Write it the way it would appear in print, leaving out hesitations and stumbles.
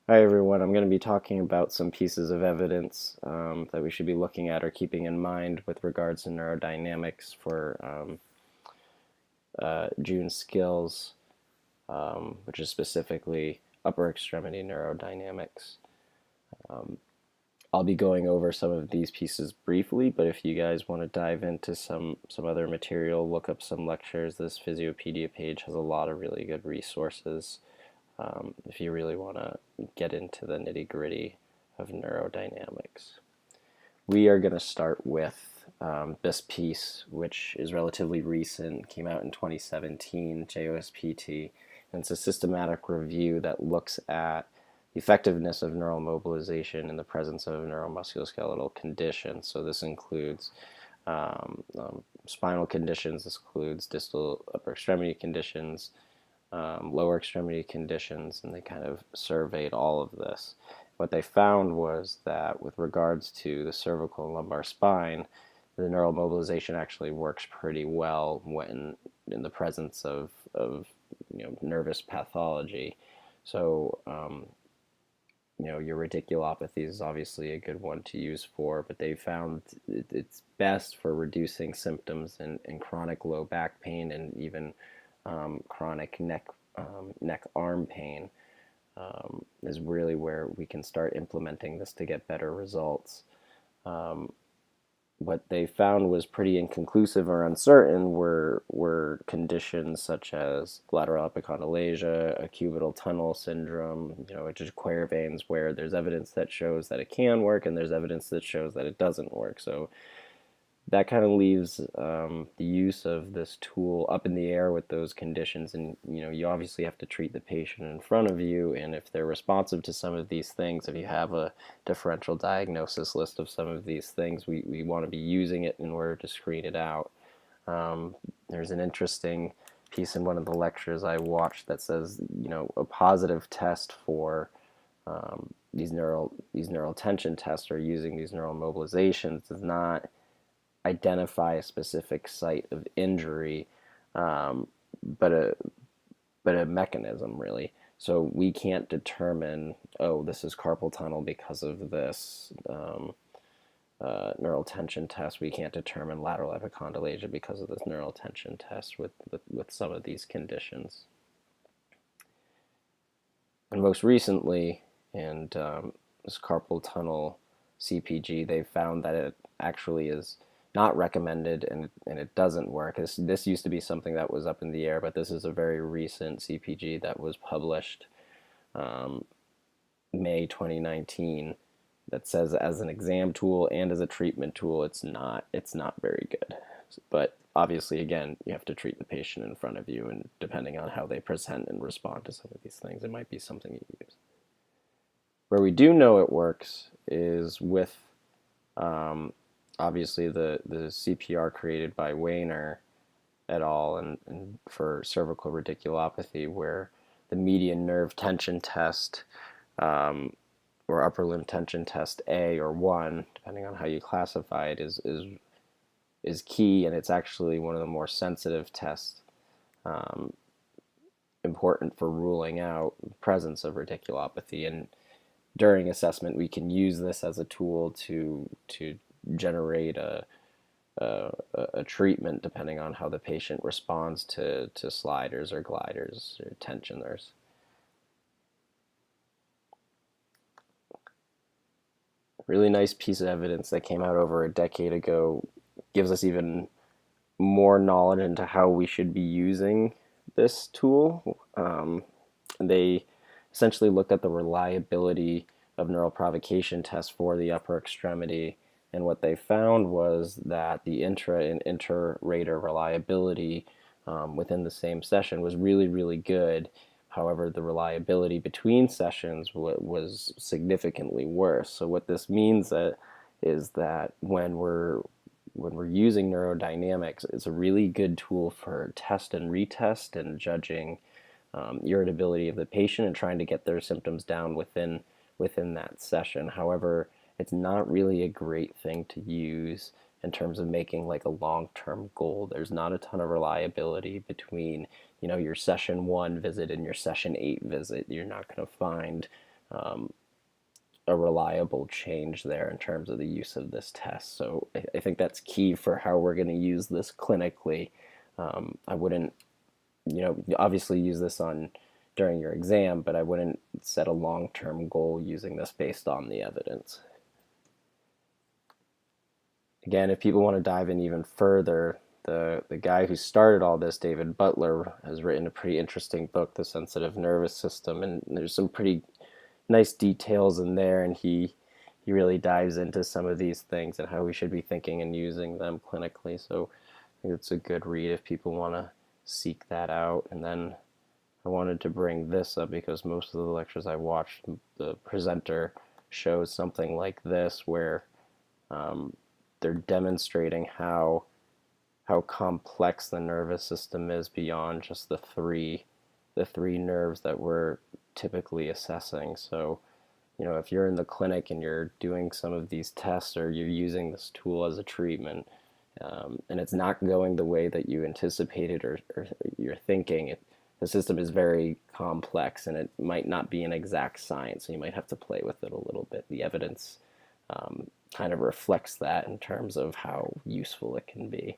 Hi everyone, I'm going to be talking about some pieces of evidence that we should be looking at or keeping in mind with regards to neurodynamics for June skills, which is specifically upper extremity neurodynamics. Um, I'll be going over some of these pieces briefly, but if you guys want to dive into some other material, look up some lectures. This Physiopedia page has a lot of really good resources if you really want to get into the nitty-gritty of neurodynamics. We are going to start with this piece, which is relatively recent, came out in 2017, JOSPT, and it's a systematic review that looks at the effectiveness of neural mobilization in the presence of neuromusculoskeletal conditions. So this includes spinal conditions, this includes distal upper extremity conditions, lower extremity conditions, and they kind of surveyed all of this. What they found was that with regards to the cervical and lumbar spine, the neural mobilization actually works pretty well when in the presence of nervous pathology. So your radiculopathy is obviously a good one to use for, but they found it's best for reducing symptoms in chronic low back pain and even chronic neck arm pain is really where we can start implementing this to get better results. What they found was pretty inconclusive or uncertain were conditions such as lateral epicondylalgia, acubital tunnel syndrome, which is Quervain's, where there's evidence that shows that it can work and there's evidence that shows that it doesn't work. So that kind of leaves the use of this tool up in the air with those conditions, and you obviously have to treat the patient in front of you, and if they're responsive to some of these things, if you have a differential diagnosis list of some of these things, we want to be using it in order to screen it out. There's an interesting piece in one of the lectures I watched that says a positive test for these neural tension tests or using these neural mobilizations does not identify a specific site of injury, but a mechanism really. So we can't determine, oh, this is carpal tunnel because of this neural tension test. We can't determine lateral epicondylalgia because of this neural tension test with some of these conditions. And most recently, in this carpal tunnel CPG, they found that it actually is not recommended and it doesn't work. This used to be something that was up in the air, but this is a very recent CPG that was published May 2019 that says as an exam tool and as a treatment tool it's not very good. But obviously, again, you have to treat the patient in front of you, and depending on how they present and respond to some of these things, it might be something you use. Where we do know it works is with obviously the CPR created by Weiner et al. And for cervical radiculopathy, where the median nerve tension test or upper limb tension test A or 1, depending on how you classify it, is key, and it's actually one of the more sensitive tests important for ruling out the presence of radiculopathy. And during assessment, we can use this as a tool to generate a treatment depending on how the patient responds to sliders or gliders or tensioners. Really nice piece of evidence that came out over a decade ago, gives us even more knowledge into how we should be using this tool. And they essentially looked at the reliability of neural provocation tests for the upper extremity, and what they found was that the intra and inter-rater reliability within the same session was really, really good. However, the reliability between sessions was significantly worse. So what this means is that when we're using neurodynamics, it's a really good tool for test and retest and judging irritability of the patient and trying to get their symptoms down within that session. However, it's not really a great thing to use in terms of making like a long-term goal. There's not a ton of reliability between your session 1 visit and your session 8 visit. You're not going to find a reliable change there in terms of the use of this test. So I think that's key for how we're going to use this clinically. I wouldn't, obviously use this on during your exam, but I wouldn't set a long-term goal using this based on the evidence. Again, if people want to dive in even further, the guy who started all this, David Butler, has written a pretty interesting book, The Sensitive Nervous System, and there's some pretty nice details in there, and he really dives into some of these things and how we should be thinking and using them clinically. So I think it's a good read if people want to seek that out. And then I wanted to bring this up because most of the lectures I watched, the presenter shows something like this where they're demonstrating how complex the nervous system is beyond just the three nerves that we're typically assessing. So, if you're in the clinic and you're doing some of these tests or you're using this tool as a treatment, and it's not going the way that you anticipated or you're thinking, the system is very complex and it might not be an exact science, so you might have to play with it a little bit. The evidence kind of reflects that in terms of how useful it can be.